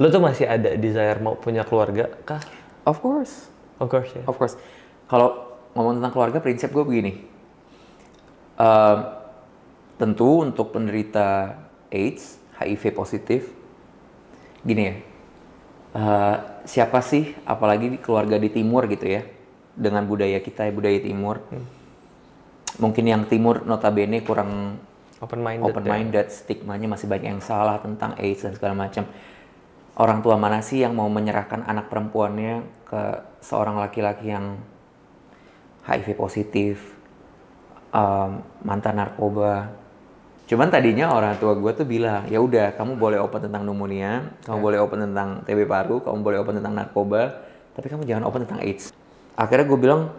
Lo tuh masih ada desire mau punya keluarga kah? Of course. Of course ya. Of course. Kalau ngomong tentang keluarga, prinsip gue begini. Ehm, Tentu untuk penderita AIDS, HIV positif, gini ya. Siapa sih, apalagi di keluarga di timur gitu ya, dengan budaya kita, budaya timur. Mungkin yang timur notabene kurang open-minded, stigmanya masih banyak yang salah tentang AIDS dan segala macam. Orang tua mana sih yang mau menyerahkan anak perempuannya ke seorang laki-laki yang HIV positif, mantan narkoba? Cuman tadinya orang tua gue tuh bilang, ya udah kamu boleh open tentang pneumonia, kamu boleh open tentang TB paru, kamu boleh open tentang narkoba, tapi kamu jangan open tentang AIDS. Akhirnya gue bilang,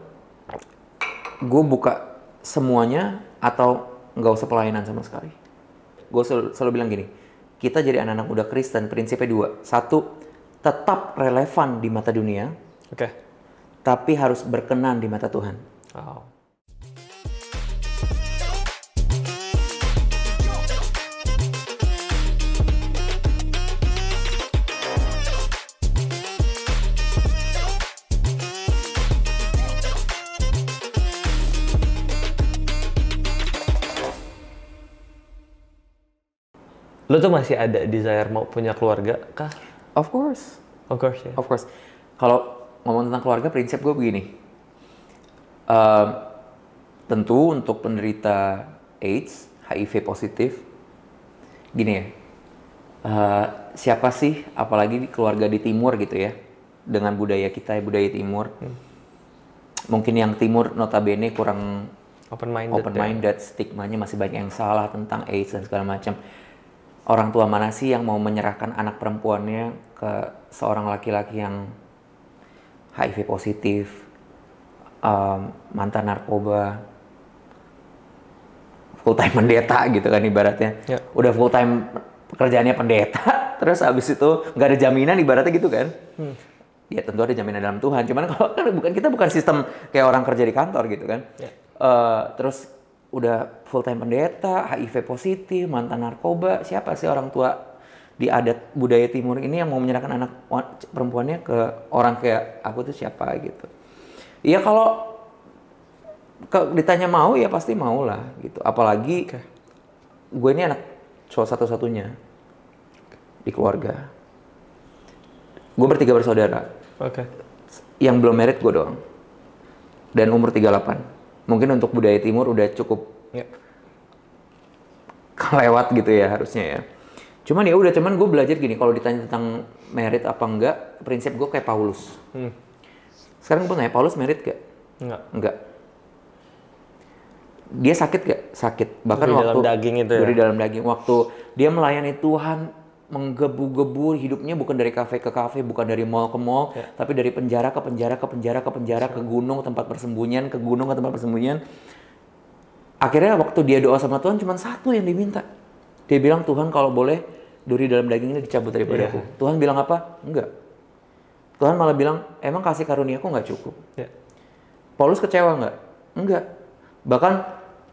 gue buka semuanya atau nggak usah pelayanan sama sekali. Gue selalu bilang gini, kita jadi anak-anak muda Kristen, prinsipnya dua. Satu, tetap relevan di mata dunia, tapi harus berkenan di mata Tuhan. Lo tuh masih ada desire mau punya keluarga kah? Of course. Of course ya. Of course. Kalau ngomong tentang keluarga, prinsip gue begini. Tentu untuk penderita AIDS, HIV positif, gini ya. Siapa sih, apalagi di keluarga di timur gitu ya, dengan budaya kita, budaya timur. Mungkin yang timur notabene kurang open-minded, stigmanya masih banyak yang salah tentang AIDS dan segala macam. Orang tua mana sih yang mau menyerahkan anak perempuannya ke seorang laki-laki yang HIV positif, mantan narkoba, full time pendeta gitu kan ibaratnya. Udah full time pekerjaannya pendeta, terus habis itu nggak ada jaminan ibaratnya gitu kan. Ya tentu ada jaminan dalam Tuhan, cuman kalau kan kita bukan sistem kayak orang kerja di kantor gitu kan. Terus udah full time pendeta, HIV positif, mantan narkoba, siapa sih orang tua di adat budaya timur ini yang mau menyerahkan anak perempuannya ke orang kayak aku tuh siapa gitu. Iya kalau ditanya mau ya pasti mau lah gitu. Apalagi gue ini anak cowok satu-satunya di keluarga. Gue bertiga bersaudara. Yang belum married gue doang. Dan umur 38. Mungkin untuk budaya timur udah cukup kelewat gitu ya harusnya ya. Cuman ya udah, cuman gue belajar gini, kalau ditanya tentang merit apa enggak, prinsip gue kayak Paulus. Sekarang gue nanya, Paulus merit gak? Enggak. Dia sakit gak? Sakit. Bahkan dari waktu dalam daging itu ya? Dari dalam daging. Waktu dia melayani Tuhan, menggebu-gebu hidupnya bukan dari kafe ke kafe, bukan dari mall ke mall, tapi dari penjara ke penjara ke penjara ke penjara, ke gunung tempat persembunyian, ke gunung ke tempat persembunyian. Akhirnya waktu dia doa sama Tuhan cuma satu yang diminta. Dia bilang, Tuhan kalau boleh duri dalam daging ini dicabut daripadaku. Tuhan bilang apa? Enggak. Tuhan malah bilang, emang kasih karuniaku nggak cukup? Paulus kecewa nggak? Enggak. Bahkan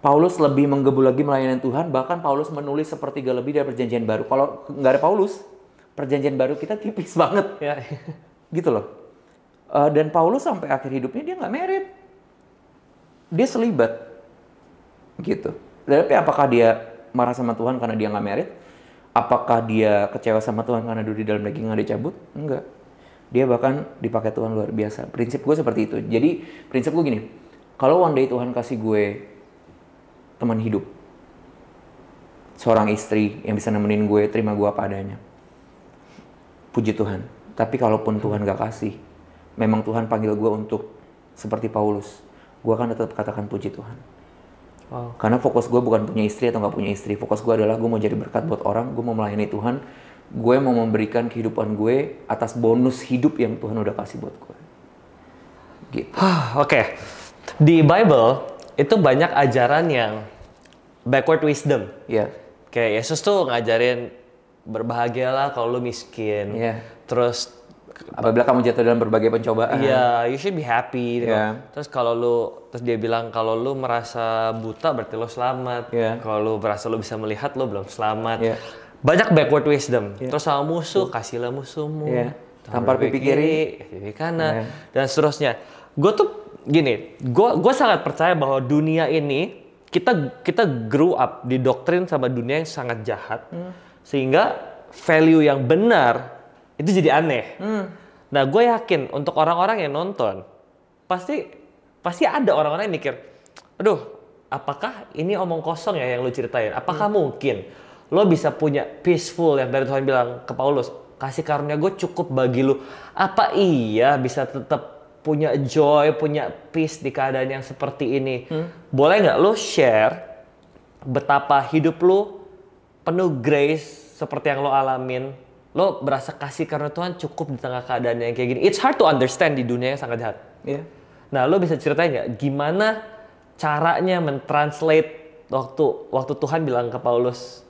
Paulus lebih menggebu lagi melayani Tuhan, bahkan Paulus menulis sepertiga lebih dari perjanjian baru. Kalau nggak ada Paulus, perjanjian baru kita tipis banget. Gitu loh. Dan Paulus sampai akhir hidupnya dia nggak married. Dia selibat. Gitu. Tapi apakah dia marah sama Tuhan karena dia nggak married? Apakah dia kecewa sama Tuhan karena duri dalam daging nggak dicabut? Enggak. Dia bahkan dipakai Tuhan luar biasa. Prinsip gue seperti itu. Jadi prinsip gue gini, kalau one day Tuhan kasih gue teman hidup, seorang istri yang bisa nemenin gue, terima gue apa adanya, puji Tuhan. Tapi kalaupun Tuhan gak kasih, memang Tuhan panggil gue untuk seperti Paulus, gue akan tetap katakan puji Tuhan. Karena fokus gue bukan punya istri atau gak punya istri. Fokus gue adalah gue mau jadi berkat buat orang, gue mau melayani Tuhan, gue mau memberikan kehidupan gue atas bonus hidup yang Tuhan udah kasih buat gue. Gitu. Di Bible itu banyak ajaran yang backward wisdom. Kayak Yesus tuh ngajarin berbahagialah kalau lu miskin. Terus apabila kamu jatuh dalam berbagai pencobaan. You should be happy. Terus terus dia bilang kalau lu merasa buta berarti lu selamat. Kalau lu merasa lu bisa melihat lu belum selamat. banyak backward wisdom. Iya. Terus sama musuh, kasihlah musuhmu. Iya. Tampar pipi kiri, pipi kanan, Iya. dan seterusnya. Gue tuh gini, gue sangat percaya bahwa dunia ini kita grew up didoktrin sama dunia yang sangat jahat, sehingga value yang benar itu jadi aneh. Nah, gue yakin untuk orang-orang yang nonton pasti ada orang-orang yang mikir, aduh, apakah ini omong kosong ya yang lu ceritain? Apakah mungkin lo bisa punya peaceful yang dari Tuhan bilang ke Paulus, kasih karunia gue cukup bagi lu. Apa iya bisa tetap punya joy, punya peace di keadaan yang seperti ini? Boleh nggak lo share betapa hidup lo penuh grace seperti yang lo alamin? Lo berasa kasih karunia Tuhan cukup di tengah keadaan yang kayak gini. It's hard to understand di dunia yang sangat jahat. Iya. Nah, lo bisa ceritain nggak gimana caranya mentranslate waktu Tuhan bilang ke Paulus,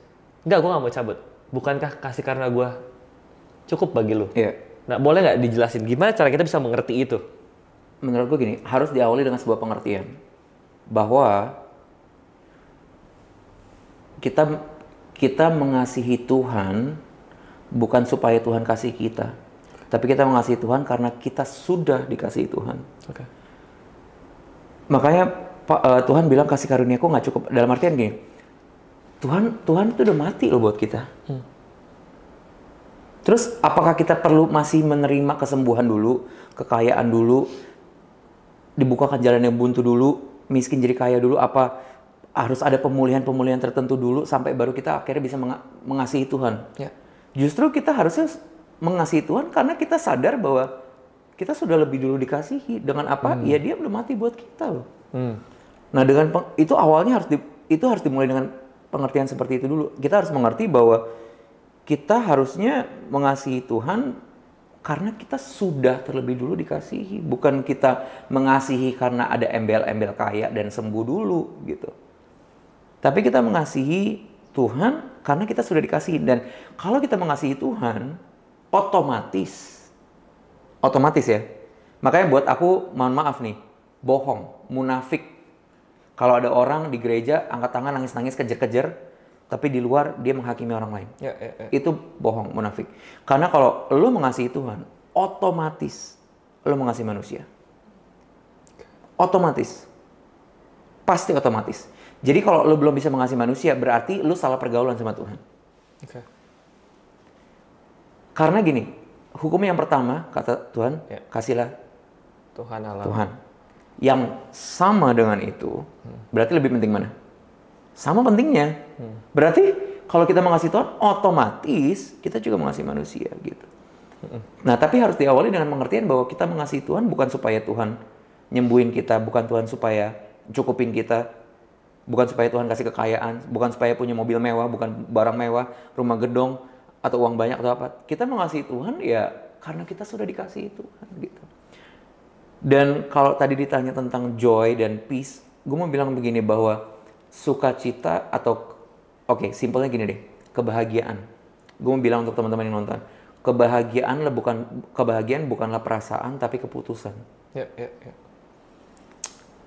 enggak, gue nggak mau cabut. Bukankah kasih karunia gue cukup bagi lo? Iya. Nah, boleh nggak dijelasin gimana cara kita bisa mengerti itu? Menurut gue gini, harus diawali dengan sebuah pengertian bahwa kita mengasihi Tuhan bukan supaya Tuhan kasih kita, tapi kita mengasihi Tuhan karena kita sudah dikasihi Tuhan. Oke. Makanya Tuhan bilang kasih karuniaku nggak cukup. Dalam artian gini, Tuhan itu udah mati loh buat kita. Terus apakah kita perlu masih menerima kesembuhan dulu, kekayaan dulu, dibukakan jalan yang buntu dulu, miskin jadi kaya dulu? Apa harus ada pemulihan-pemulihan tertentu dulu sampai baru kita akhirnya bisa mengasihi Tuhan? Ya. Justru kita harusnya mengasihi Tuhan karena kita sadar bahwa kita sudah lebih dulu dikasihi. Dengan apa? Ya dia udah mati buat kita loh. Nah, dengan itu awalnya harus dimulai dengan pengertian seperti itu dulu. Kita harus mengerti bahwa kita harusnya mengasihi Tuhan karena kita sudah terlebih dulu dikasihi, bukan kita mengasihi karena ada embel-embel kaya dan sembuh dulu gitu. Tapi kita mengasihi Tuhan karena kita sudah dikasihi. Dan kalau kita mengasihi Tuhan, otomatis ya. Makanya buat aku, mohon maaf nih, bohong, munafik. Kalau ada orang di gereja angkat tangan, nangis-nangis, kejer-kejer, tapi di luar dia menghakimi orang lain. Ya. Itu bohong, munafik. Karena kalau lo mengasihi Tuhan, otomatis lo mengasihi manusia. Otomatis. Pasti otomatis. Jadi kalau lo belum bisa mengasihi manusia, berarti lo salah pergaulan sama Tuhan. Oke. Karena gini, hukum yang pertama, kata Tuhan, kasihlah Tuhan Allah. Tuhan. Yang sama dengan itu, berarti lebih penting mana? Sama pentingnya. Berarti kalau kita mengasihi Tuhan, otomatis kita juga mengasihi manusia gitu. Nah, tapi harus diawali dengan pengertian bahwa kita mengasihi Tuhan bukan supaya Tuhan nyembuhin kita, bukan Tuhan supaya cukupin kita, bukan supaya Tuhan kasih kekayaan, bukan supaya punya mobil mewah, bukan barang mewah, rumah gedong, atau uang banyak atau apa. Kita mengasihi Tuhan ya karena kita sudah dikasihi Tuhan gitu. Dan kalau tadi ditanya tentang joy dan peace, gue mau bilang begini bahwa sukacita atau simpelnya gini deh, kebahagiaan. Gue mau bilang untuk teman-teman yang nonton, kebahagiaan bukanlah perasaan tapi keputusan. Ya.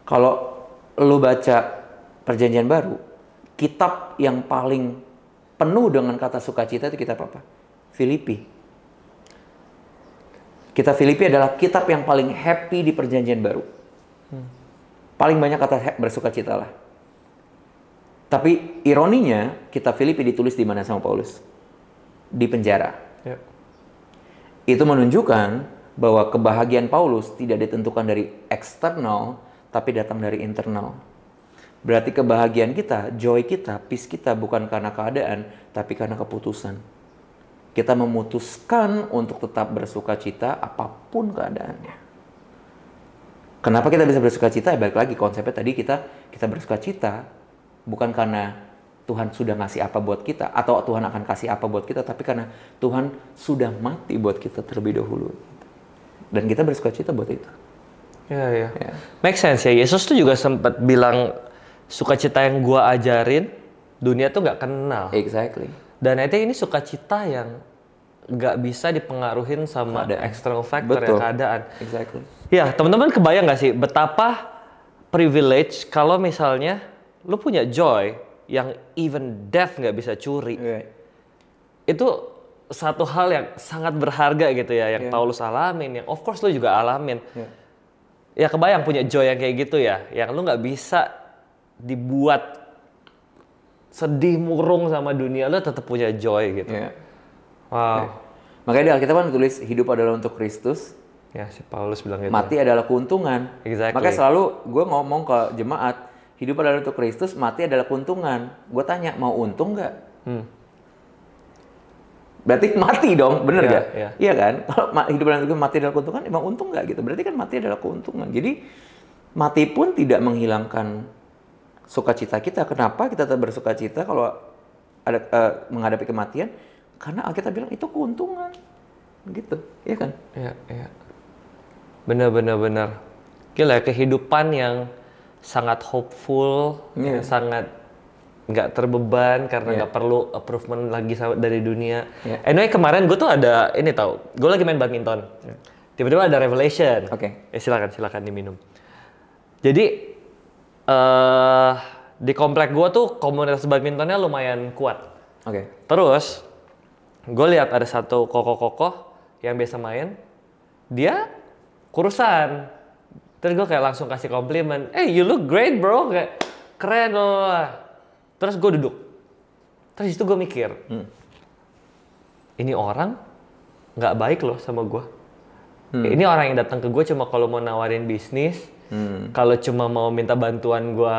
Kalau lo baca Perjanjian Baru, kitab yang paling penuh dengan kata sukacita itu kitab apa? Filipi. Kitab Filipi adalah kitab yang paling happy di Perjanjian Baru. Paling banyak kata bersukacita lah. Tapi ironinya, kitab Filipi ditulis di mana sama Paulus? Di penjara. Ya. Itu menunjukkan bahwa kebahagiaan Paulus tidak ditentukan dari eksternal, tapi datang dari internal. Berarti kebahagiaan kita, joy kita, peace kita bukan karena keadaan, tapi karena keputusan. Kita memutuskan untuk tetap bersukacita apapun keadaannya. Kenapa kita bisa bersukacita? Ya balik lagi konsepnya tadi, kita bersukacita bukan karena Tuhan sudah ngasih apa buat kita atau Tuhan akan kasih apa buat kita, tapi karena Tuhan sudah mati buat kita terlebih dahulu. Dan kita bersukacita buat itu. Ya. Make sense ya. Yesus tuh juga sempat bilang sukacita yang gua ajarin dunia tuh nggak kenal. Exactly. Dan itu ini sukacita yang nggak bisa dipengaruhin sama Keadaan. external factor ya, keadaan. Exactly. Ya, teman-teman kebayang nggak sih betapa privilege kalau misalnya lu punya joy yang even death nggak bisa curi. Right. itu satu hal yang sangat berharga gitu ya, yang Paulus alamin, yang of course lu juga alamin. Ya kebayang punya joy yang kayak gitu ya, yang lu nggak bisa dibuat sedih murung sama dunia, lu tetap punya joy gitu. Wow. Makanya di Alkitab kan tulis hidup adalah untuk Kristus. Ya si Paulus bilang gitu. Mati adalah keuntungan. Exactly. Makanya selalu gue ngomong ke jemaat, hidup adalah untuk Kristus, mati adalah keuntungan. Gue tanya, mau untung nggak? Berarti mati dong, bener nggak? Iya kan? Kalau hidup adalah untuk mati adalah keuntungan, emang untung nggak gitu? Berarti kan mati adalah keuntungan. Jadi mati pun tidak menghilangkan sukacita kita. Kenapa kita tetap bersukacita kalau ada menghadapi kematian? Karena Alkitab bilang itu keuntungan, gitu, iya kan? Iya. Benar. Gila, kehidupan yang sangat hopeful, yang sangat nggak terbeban karena nggak perlu approval lagi dari dunia. Anyway, kemarin gue tuh ada ini tau, gue lagi main badminton. Tiba-tiba ada revelation. Ya silakan diminum. Jadi di komplek gue tuh komunitas badmintonnya lumayan kuat. Terus gue lihat ada satu kokoh-kokoh yang biasa main, dia kurusan. Terus gue kayak langsung kasih komplimen, "Hey, you look great bro," kayak keren loh. Terus gue duduk. Terus itu gue mikir, ini orang nggak baik loh sama gue. Ini orang yang datang ke gue cuma kalau mau nawarin bisnis, kalau cuma mau minta bantuan gue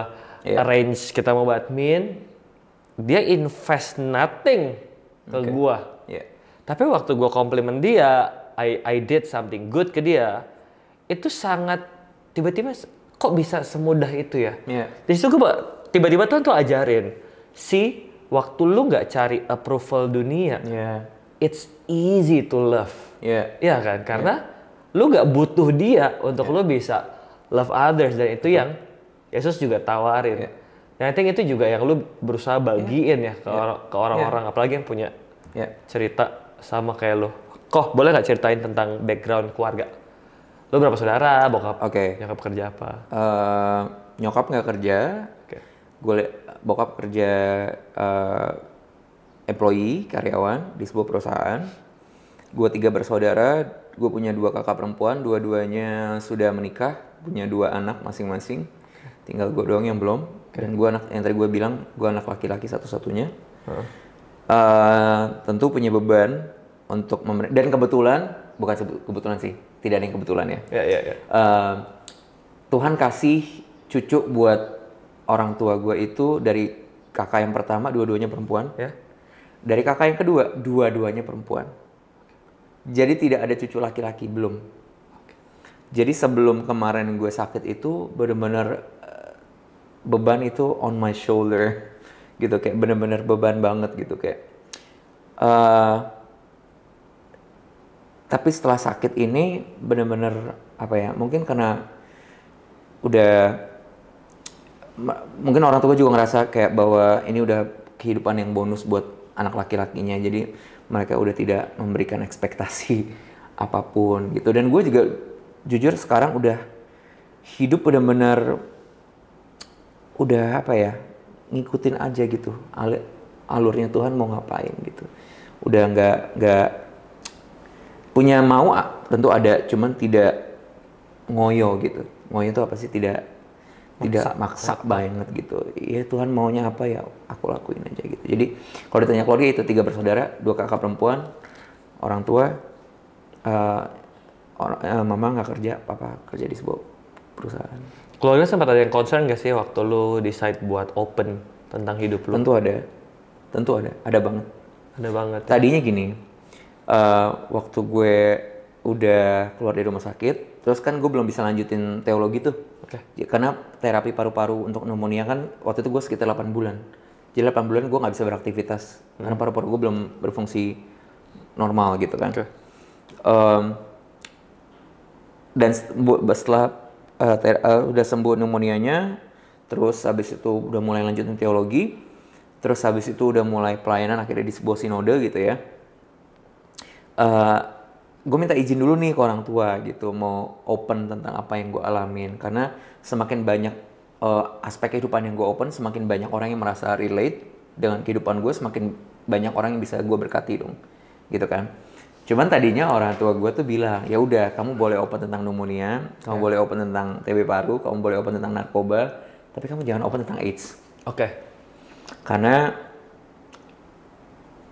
arrange kita mau badminton, dia invest nothing ke gue. Tapi waktu gue komplimen dia, I did something good ke dia, itu sangat tiba-tiba kok bisa semudah itu ya. Di situ gue tiba-tiba Tuhan tuh ajarin, waktu lu nggak cari approval dunia, it's easy to love. Iya kan? Karena lu nggak butuh dia untuk lu bisa love others, dan itu yang Yesus juga tawarin. Dan I think itu juga yang lu berusaha bagiin ya ke orang-orang, apalagi yang punya cerita sama kayak lu. Kok boleh nggak ceritain tentang background keluarga? Lu berapa saudara, bokap, nyokap kerja apa? Nyokap nggak kerja, bokap kerja employee, karyawan di sebuah perusahaan. Gue 3 bersaudara, gue punya 2 kakak perempuan, dua-duanya sudah menikah, punya 2 anak masing-masing. Tinggal gue doang yang belum. Dan gue anak yang tadi gue bilang, gue anak laki-laki satu-satunya. Tentu punya beban untuk dan kebetulan, bukan kebetulan sih, tidak ada yang kebetulan ya. Tuhan kasih cucu buat orang tua gue itu dari kakak yang pertama, dua-duanya perempuan. Dari kakak yang kedua, dua-duanya perempuan. Jadi tidak ada cucu laki-laki, belum. Jadi sebelum kemarin gue sakit itu, benar-benar beban itu on my shoulder. Gitu, kayak benar-benar beban banget gitu, kayak. Tapi setelah sakit ini, benar-benar apa ya, mungkin karena mungkin orang tua juga ngerasa kayak bahwa ini udah kehidupan yang bonus buat anak laki-lakinya, jadi mereka udah tidak memberikan ekspektasi apapun gitu. Dan gue juga jujur sekarang udah hidup benar-benar udah apa ya, ngikutin aja gitu alurnya Tuhan mau ngapain gitu. Udah nggak punya mau, tentu ada, cuman tidak ngoyo gitu. Ngoyo itu apa sih? Tidak maksa banget gitu. Ya Tuhan maunya apa ya aku lakuin aja gitu. Jadi kalau ditanya keluarga itu 3 bersaudara, 2 kakak perempuan, orang tua, mama nggak kerja, papa kerja di sebuah perusahaan. Keluarga sempat ada yang concern nggak sih waktu lu decide buat open tentang hidup lu? Tentu ada banget. Ada banget. Tadinya gini, waktu gue udah keluar dari rumah sakit, terus kan gue belum bisa lanjutin teologi tuh. Karena terapi paru-paru untuk pneumonia kan waktu itu gue sekitar 8 bulan. Jadi 8 bulan gue nggak bisa beraktivitas karena paru-paru gue belum berfungsi normal gitu kan. Dan setelah udah sembuh pneumonianya, terus habis itu udah mulai lanjutin teologi, terus habis itu udah mulai pelayanan akhirnya di sebuah sinode gitu ya. Gue minta izin dulu nih ke orang tua gitu, mau open tentang apa yang gue alamin, karena semakin banyak aspek kehidupan yang gue open, semakin banyak orang yang merasa relate dengan kehidupan gue, semakin banyak orang yang bisa gue berkati dong, gitu kan. Cuman tadinya orang tua gue tuh bilang, ya udah kamu boleh open tentang pneumonia, kamu boleh open tentang TB paru, kamu boleh open tentang narkoba, tapi kamu jangan open tentang AIDS. Oke. Karena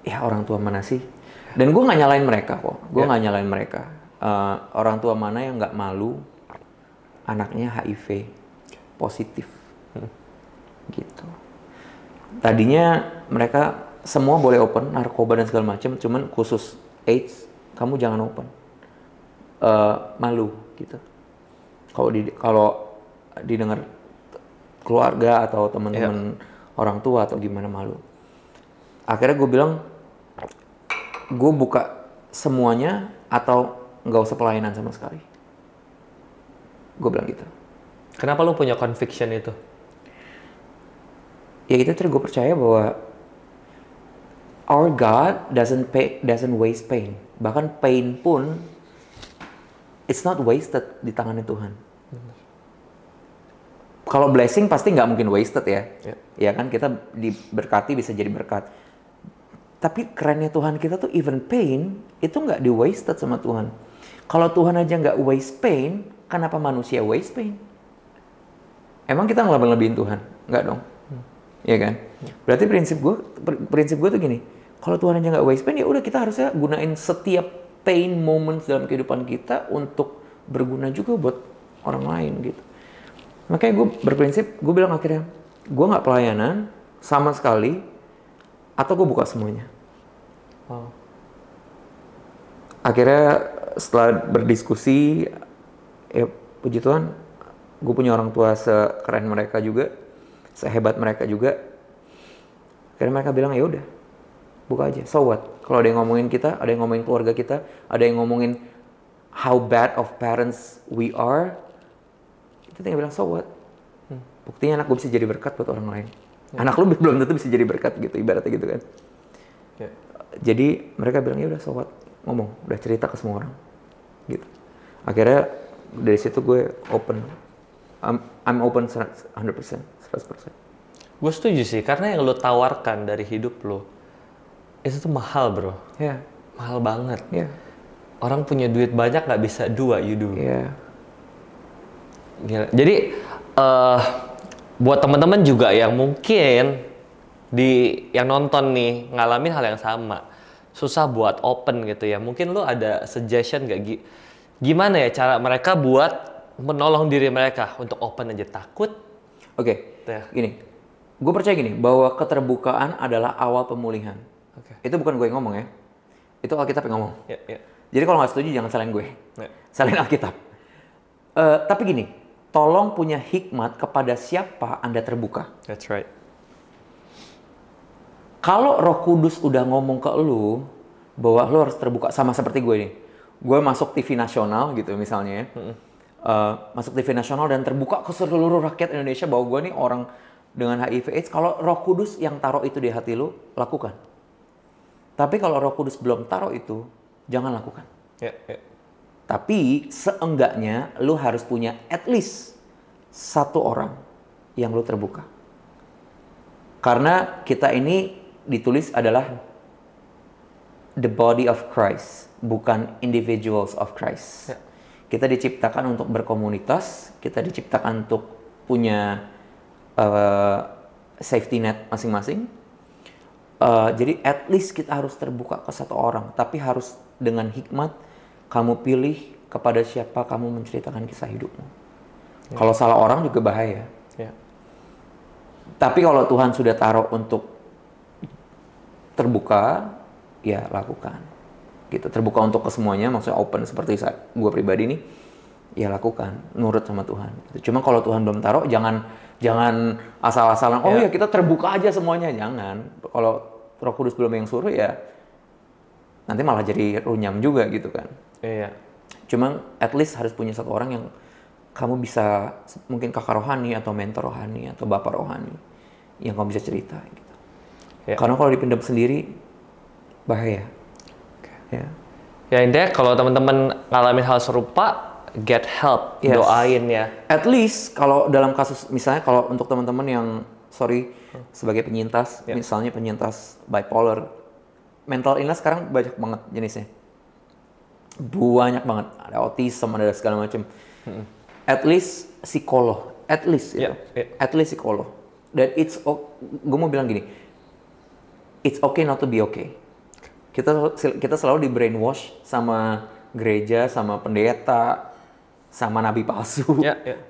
ya orang tua mana sih? Dan gue nggak nyalain mereka kok, gue nggak nyalain mereka. Orang tua mana yang nggak malu anaknya HIV positif, gitu. Tadinya mereka semua boleh open, narkoba dan segala macam, cuman khusus AIDS kamu jangan open, malu gitu. Kalau didengar keluarga atau teman-teman orang tua atau gimana, malu. Akhirnya gue bilang, gue buka semuanya atau nggak usah pelayanan sama sekali. Gue bilang gitu. Kenapa lu punya conviction itu? Ya itu tadi gue percaya bahwa our God doesn't waste pain. Bahkan pain pun it's not wasted di tangannya Tuhan. Kalau blessing pasti nggak mungkin wasted ya. Ya kan, kita diberkati bisa jadi berkat. Tapi kerennya Tuhan kita tuh even pain itu nggak di wasted sama Tuhan. Kalau Tuhan aja nggak waste pain, kenapa manusia waste pain? Emang kita ngelebih-lebihin Tuhan? Nggak dong. Iya kan? Berarti prinsip gue tuh gini. Kalau Tuhan aja nggak waste pain, ya udah kita harusnya gunain setiap pain moments dalam kehidupan kita untuk berguna juga buat orang lain gitu. Makanya gue berprinsip, gue bilang akhirnya, gue nggak pelayanan sama sekali, atau gue buka semuanya. Akhirnya setelah berdiskusi, ya puji Tuhan, gue punya orang tua sekeren mereka juga, sehebat mereka juga. Akhirnya mereka bilang, ya udah, buka aja. So what? Kalau ada yang ngomongin kita, ada yang ngomongin keluarga kita, ada yang ngomongin how bad of parents we are, itu tinggal bilang, so what? Buktinya anak gue bisa jadi berkat buat orang lain. Anak lu belum tentu bisa jadi berkat gitu, ibaratnya gitu kan. Jadi mereka bilang, ya udah, so what? Ngomong, udah cerita ke semua orang. Gitu. Akhirnya dari situ gue open. I'm open 100%, 100%. Gue setuju sih, karena yang lo tawarkan dari hidup lo, itu tuh mahal bro. Mahal banget. Orang punya duit banyak nggak bisa do what you do. Gila. Jadi buat teman-teman juga yang mungkin yang nonton nih ngalamin hal yang sama, susah buat open gitu ya. Mungkin lo ada suggestion nggak gimana ya cara mereka buat menolong diri mereka untuk open aja, takut? Gini, gue percaya gini, bahwa keterbukaan adalah awal pemulihan. Itu bukan gue yang ngomong ya, itu Alkitab yang ngomong. Jadi kalau nggak setuju jangan salahin gue, salahin Alkitab. Tapi gini, tolong punya hikmat kepada siapa Anda terbuka. That's right. Kalau Roh Kudus udah ngomong ke lu bahwa lu harus terbuka, sama seperti gue nih. Gue masuk TV nasional gitu misalnya ya. Masuk TV nasional dan terbuka ke seluruh rakyat Indonesia bahwa gue nih orang dengan HIV AIDS. Kalau Roh Kudus yang taruh itu di hati lu, lakukan. Tapi kalau Roh Kudus belum taruh itu, jangan lakukan. Tapi seenggaknya lu harus punya at least satu orang yang lu terbuka. Karena kita ini ditulis adalah the body of Christ, bukan individuals of Christ. Kita diciptakan untuk berkomunitas, kita diciptakan untuk punya safety net masing-masing. Jadi at least kita harus terbuka ke satu orang, tapi harus dengan hikmat. Kamu pilih kepada siapa kamu menceritakan kisah hidupmu. Kalau salah orang juga bahaya. Tapi kalau Tuhan sudah taruh untuk terbuka, ya lakukan. Gitu, terbuka untuk kesemuanya, maksudnya open seperti gue pribadi nih, ya lakukan, nurut sama Tuhan. Cuma kalau Tuhan belum taruh, jangan asal-asalan. Oh ya kita terbuka aja semuanya, jangan. Kalau Roh Kudus belum yang suruh ya, nanti malah jadi runyam juga gitu kan. Cuma at least harus punya satu orang yang kamu bisa, mungkin kakak rohani atau mentor rohani atau bapak rohani yang kamu bisa cerita gitu. Karena kalau dipendam sendiri bahaya. Ya intinya kalau teman-teman ngalamin hal serupa, get help, doain ya. At least kalau dalam kasus misalnya kalau untuk teman-teman yang sebagai penyintas, misalnya penyintas bipolar mental illness sekarang banyak banget jenisnya. Banyak banget. Ada autism, ada segala macam. At least psikolog. At least gitu. At least psikolog. Dan gue mau bilang gini. It's okay not to be okay. Kita selalu di brainwash sama gereja, sama pendeta, sama nabi palsu.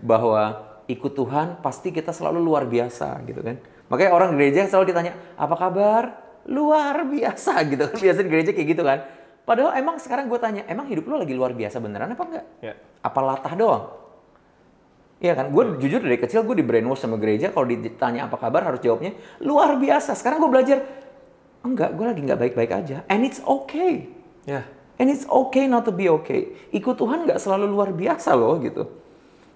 Bahwa ikut Tuhan pasti kita selalu luar biasa gitu kan. Makanya orang gereja selalu ditanya, apa kabar? Luar biasa gitu kan. Biasanya gereja kayak gitu kan. Padahal emang sekarang gue tanya, emang hidup lo lagi luar biasa beneran apa enggak? Apa latah doang? Iya kan? Gue jujur dari kecil gue di brainwash sama gereja, kalau ditanya apa kabar harus jawabnya luar biasa. Sekarang gue belajar, enggak, gue lagi nggak baik-baik aja. And it's okay. And it's okay not to be okay. Ikut Tuhan nggak selalu luar biasa loh gitu.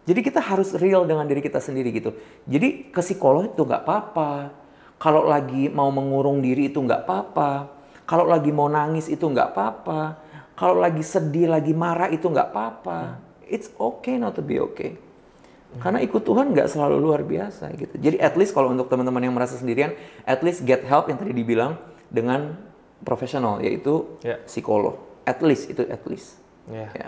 Jadi kita harus real dengan diri kita sendiri gitu. Jadi ke psikolog itu nggak apa-apa. Kalau lagi mau mengurung diri itu nggak apa-apa. Kalau lagi mau nangis itu nggak apa-apa. Kalau lagi sedih, lagi marah itu nggak apa-apa. It's okay not to be okay. Karena ikut Tuhan nggak selalu luar biasa gitu. Jadi at least kalau untuk teman-teman yang merasa sendirian, at least get help yang tadi dibilang dengan profesional, yaitu psikolog. At least itu at least. Ya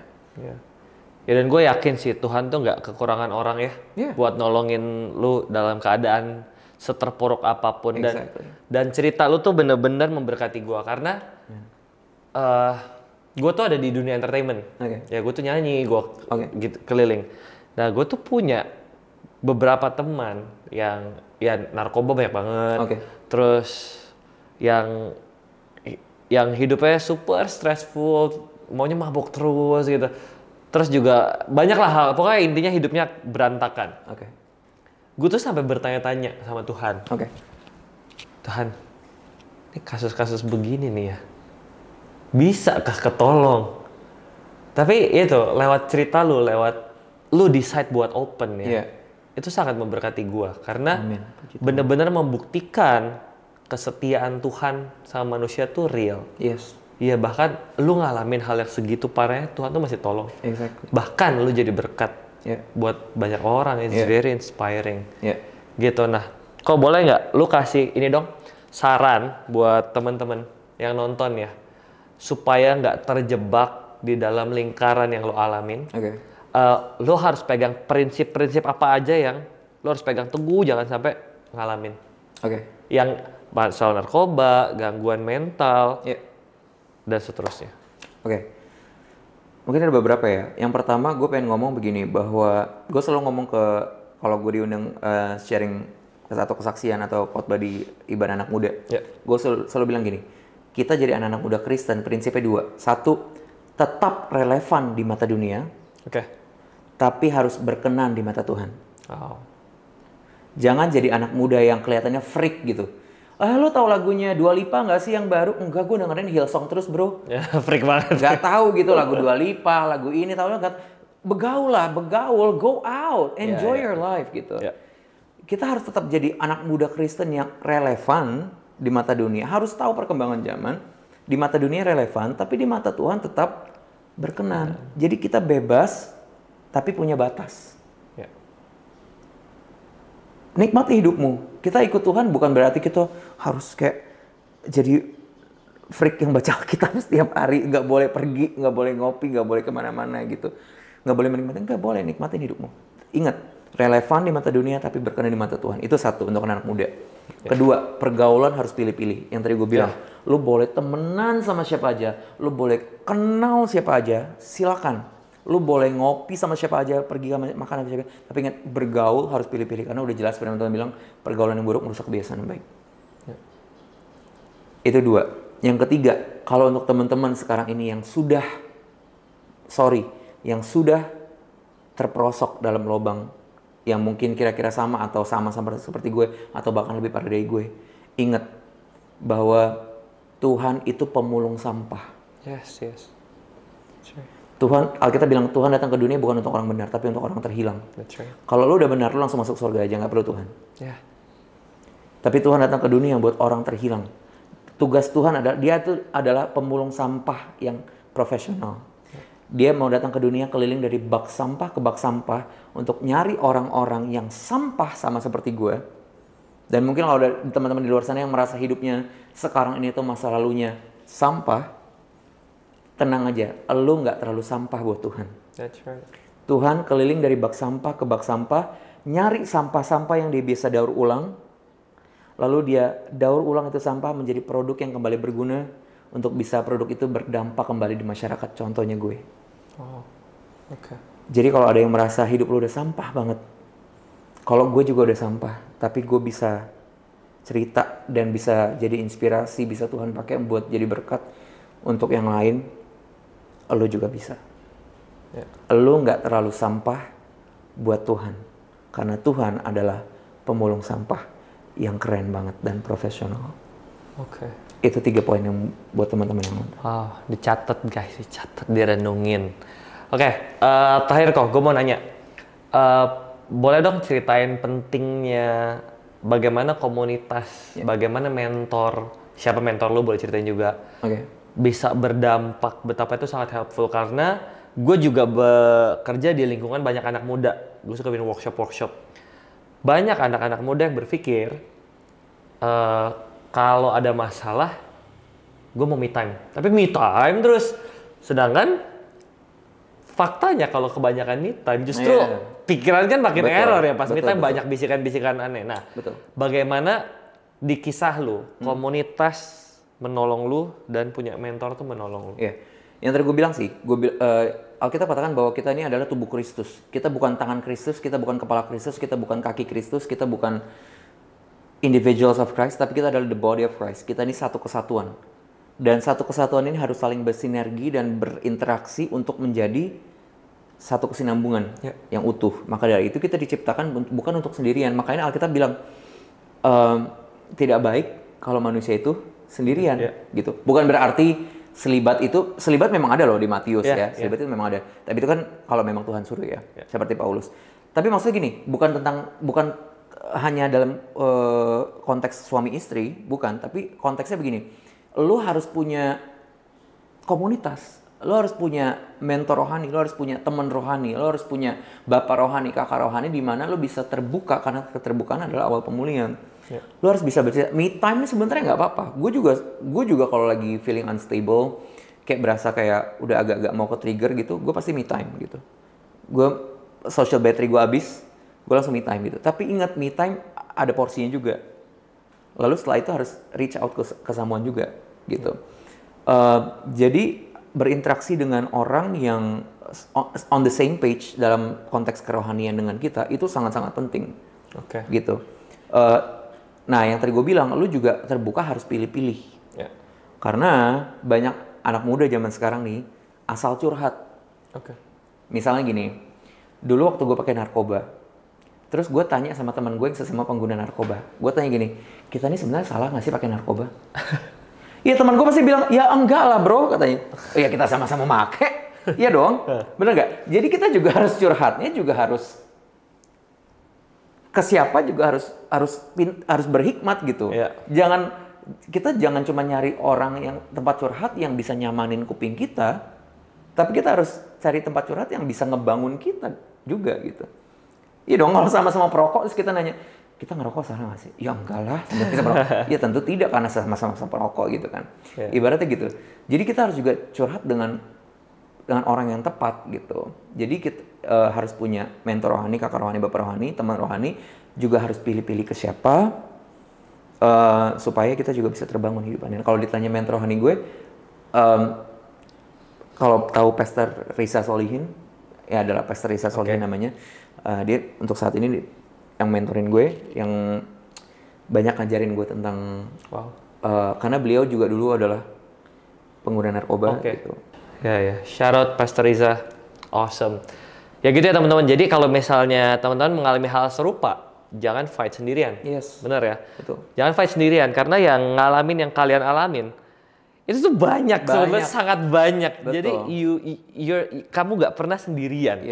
dan gue yakin sih Tuhan tuh nggak kekurangan orang ya buat nolongin lu dalam keadaan seterpuruk apapun. Dan cerita lu tuh bener-bener memberkati gue karena gue tuh ada di dunia entertainment. Ya gue tuh nyanyi, gue gitu, keliling. Nah gue tuh punya beberapa teman yang ya narkoba banyak banget. Terus yang hidupnya super stressful, maunya mabuk terus gitu. Terus juga banyak lah hal, pokoknya intinya hidupnya berantakan. Gue tuh sampai bertanya-tanya sama Tuhan. Tuhan, ini kasus-kasus begini nih ya, bisakah ketolong? Tapi itu lewat cerita lu decide buat open ya. Itu sangat memberkati gue karena benar-benar membuktikan kesetiaan Tuhan sama manusia tuh real. Iya, bahkan lu ngalamin hal yang segitu parahnya, Tuhan tuh masih tolong. Bahkan lu jadi berkat buat banyak orang. It's very inspiring. Gitu. Nah, kok boleh nggak lu kasih ini dong saran buat teman-teman yang nonton ya, supaya nggak terjebak di dalam lingkaran yang lu alamin. Lu harus pegang prinsip-prinsip apa aja yang lu harus pegang teguh, jangan sampai ngalamin. Yang soal narkoba, gangguan mental, dan seterusnya. Mungkin ada beberapa ya. Yang pertama gue pengen ngomong begini, bahwa gue selalu ngomong kalau gue diundang sharing atau kesaksian atau khotbah di ibadah anak muda, gue selalu bilang gini, kita jadi anak-anak muda Kristen prinsipnya dua. Satu, tetap relevan di mata dunia, tapi harus berkenan di mata Tuhan. Jangan jadi anak muda yang kelihatannya freak gitu. Lo tau lagunya Dua Lipa nggak sih yang baru? Enggak, gue dengerin Hillsong terus bro. Freak banget. Gak tahu gitu lagu Dua Lipa, lagu ini tau nggak? Begaul, go out, enjoy your life gitu. Kita harus tetap jadi anak muda Kristen yang relevan di mata dunia. Harus tahu perkembangan zaman. Di mata dunia relevan, tapi di mata Tuhan tetap berkenan. Jadi kita bebas, tapi punya batas. Nikmati hidupmu. Kita ikut Tuhan bukan berarti kita harus kayak jadi freak yang baca Alkitab setiap hari, nggak boleh pergi, nggak boleh ngopi, nggak boleh kemana-mana gitu, nggak boleh menikmati, nggak boleh, nikmatin hidupmu. Ingat, relevan di mata dunia tapi berkenan di mata Tuhan. Itu satu untuk anak muda. Kedua, pergaulan harus pilih-pilih. Yang tadi gue bilang, lu boleh temenan sama siapa aja, lu boleh kenal siapa aja, silakan. Lu boleh ngopi sama siapa aja, pergi makan sama siapa aja. Tapi ingat, bergaul harus pilih-pilih. Karena udah jelas firman Tuhan bilang, pergaulan yang buruk merusak kebiasaan yang baik. Itu dua. Yang ketiga, kalau untuk teman-teman sekarang ini yang sudah terperosok dalam lubang yang mungkin kira-kira sama atau sama seperti gue, atau bahkan lebih parah dari gue, ingat bahwa Tuhan itu pemulung sampah. Tuhan, Alkitab bilang Tuhan datang ke dunia bukan untuk orang benar, tapi untuk orang terhilang. Kalau lu udah benar, lu langsung masuk surga aja, nggak perlu Tuhan. Tapi Tuhan datang ke dunia buat orang terhilang. Tugas Tuhan adalah pemulung sampah yang profesional. Dia mau datang ke dunia keliling dari bak sampah ke bak sampah untuk nyari orang-orang yang sampah sama seperti gue. Dan mungkin kalau ada teman-teman di luar sana yang merasa hidupnya sekarang ini tuh masa lalunya sampah, tenang aja, lu nggak terlalu sampah buat Tuhan. That's right. Tuhan keliling dari bak sampah ke bak sampah, nyari sampah-sampah yang dia biasa daur ulang, lalu dia daur ulang itu sampah menjadi produk yang kembali berguna untuk bisa produk itu berdampak kembali di masyarakat. Contohnya gue. Oh, oke. Jadi kalau ada yang merasa hidup lu udah sampah banget, kalau gue juga udah sampah, tapi gue bisa cerita dan bisa jadi inspirasi, bisa Tuhan pakai buat jadi berkat untuk yang lain, lu juga bisa. Yeah. Lu nggak terlalu sampah buat Tuhan, karena Tuhan adalah pemulung sampah yang keren banget dan profesional. Oke. Itu 3 poin yang buat teman-teman yang nonton. Wow, dicatat guys, dicatat, direnungin. Oke, terakhir kok, gue mau nanya. Boleh dong ceritain pentingnya bagaimana komunitas, bagaimana mentor, siapa mentor lu boleh ceritain juga. Oke. Bisa berdampak, betapa itu sangat helpful. Karena gue juga bekerja di lingkungan banyak anak muda. Gue suka bikin workshop. Banyak anak-anak muda yang berpikir, kalau ada masalah, gue mau me time. Tapi me time terus. Sedangkan faktanya kalau kebanyakan me time justru pikiran kan makin error ya. Pas me time banyak bisikan-bisikan aneh. Nah, bagaimana di kisah lu, komunitas menolong lu dan punya mentor tuh menolong lu? Iya. Yang tadi gue bilang sih, Alkitab katakan bahwa kita ini adalah tubuh Kristus. Kita bukan tangan Kristus, kita bukan kepala Kristus, kita bukan kaki Kristus, kita bukan individuals of Christ, tapi kita adalah the body of Christ. Kita ini satu kesatuan. Dan satu kesatuan ini harus saling bersinergi dan berinteraksi untuk menjadi satu kesinambungan yang utuh. Maka dari itu kita diciptakan bukan untuk sendirian. Makanya Alkitab bilang, tidak baik kalau manusia itu sendirian. Gitu. Bukan berarti selibat memang ada loh di Matius ya. Selibat itu memang ada. Tapi itu kan kalau memang Tuhan suruh ya. Seperti Paulus. Tapi maksudnya gini, bukan hanya dalam konteks suami istri, bukan, tapi konteksnya begini. Lu harus punya komunitas, lu harus punya mentor rohani, lu harus punya teman rohani, lu harus punya bapak rohani, kakak rohani di mana lu bisa terbuka, karena keterbukaan adalah awal pemulihan. Lu harus bisa bercerita. Me time ini sebenarnya nggak apa-apa. Gue juga kalau lagi feeling unstable, kayak berasa kayak udah agak-agak mau ke trigger gitu, gue pasti me time gitu. Gue social battery gue habis, gue langsung me time gitu. Tapi ingat, me time ada porsinya juga. Lalu setelah itu harus reach out ke someone juga gitu. Jadi berinteraksi dengan orang yang on the same page dalam konteks kerohanian dengan kita itu sangat-sangat penting. Gitu. Nah, yang tadi gue bilang, lu juga terbuka harus pilih-pilih. Karena banyak anak muda zaman sekarang nih asal curhat. Misalnya gini, dulu waktu gue pakai narkoba, terus gue tanya sama teman gue yang sesama pengguna narkoba. Gue tanya gini, kita ini sebenarnya salah nggak sih pakai narkoba? Iya, teman gue pasti bilang, ya enggak lah bro, katanya. Ya kita sama-sama make. Iya dong, bener nggak? Jadi kita juga harus curhatnya juga harus ke siapa juga harus berhikmat gitu. Kita jangan cuma nyari orang yang tempat curhat yang bisa nyamanin kuping kita, tapi kita harus cari tempat curhat yang bisa ngebangun kita juga gitu. Iya dong, kalau sama-sama perokok terus kita nanya, kita ngerokok salah nggak sih? Ya enggak lah, kita perokok. Ya tentu tidak, karena sama-sama perokok gitu kan. Ibaratnya gitu. Jadi kita harus juga curhat dengan orang yang tepat gitu. Jadi kita harus punya mentor rohani, kakak rohani, bapak rohani, teman rohani, juga harus pilih-pilih ke siapa, supaya kita juga bisa terbangun hidupannya. Kalau ditanya mentor rohani gue, kalau tahu Pastor Risa Solihin, ya adalah Pastor Risa Solihin namanya. Dia untuk saat ini yang mentorin gue, yang banyak ngajarin gue tentang karena beliau juga dulu adalah pengguna narkoba gitu. Ya, shout out Pastor Riza, awesome. Ya gitu ya teman-teman. Jadi kalau misalnya teman-teman mengalami hal serupa, jangan fight sendirian. Benar ya? Betul. Jangan fight sendirian, karena yang ngalamin yang kalian alamin itu tuh banyak. Sebenarnya sangat banyak. Betul. Jadi kamu nggak pernah sendirian.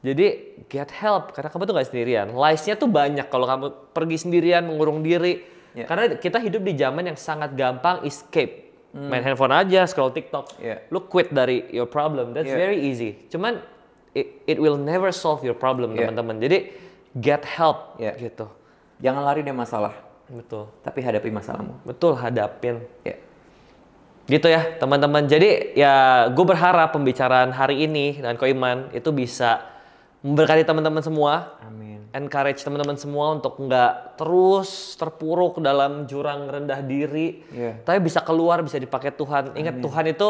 Jadi get help, karena kamu tuh nggak sendirian. Lies-nya tuh banyak kalau kamu pergi sendirian, mengurung diri. Karena kita hidup di zaman yang sangat gampang escape. Main handphone aja, scroll TikTok. Lu quit dari your problem. That's very easy. Cuman it will never solve your problem, teman-teman. Jadi get help gitu. Jangan lari dari masalah. Betul. Tapi hadapi masalahmu. Betul, hadapin. Gitu ya teman-teman. Jadi ya gue berharap pembicaraan hari ini dan Ko Iman itu bisa memberkati teman-teman semua. Amin. Encourage teman-teman semua untuk nggak terus terpuruk dalam jurang rendah diri. Tapi bisa keluar, bisa dipakai Tuhan. Ingat Tuhan itu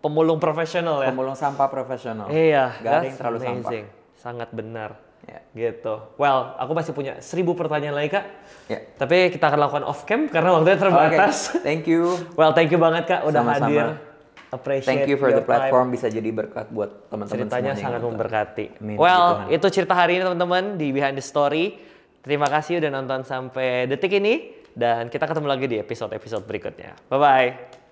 pemulung profesional ya. Pemulung sampah profesional. Iya. Gak ada yang terlalu amazing. sampah. Sangat benar. Ya. Gitu. Well, aku masih punya 1000 pertanyaan lagi Kak. Ya. Tapi kita akan lakukan off cam karena waktunya terbatas. Okay. Thank you. Well, thank you banget Kak udah Sama-sama. hadir. Appreciate Thank you for your the platform, bisa jadi berkat buat teman-teman ceritanya semuanya sangat gitu. memberkati. Amin, Well, gitu, itu cerita hari ini teman-teman di Behind the Story. Terima kasih udah nonton sampai detik ini dan kita ketemu lagi di episode-episode berikutnya. Bye-bye.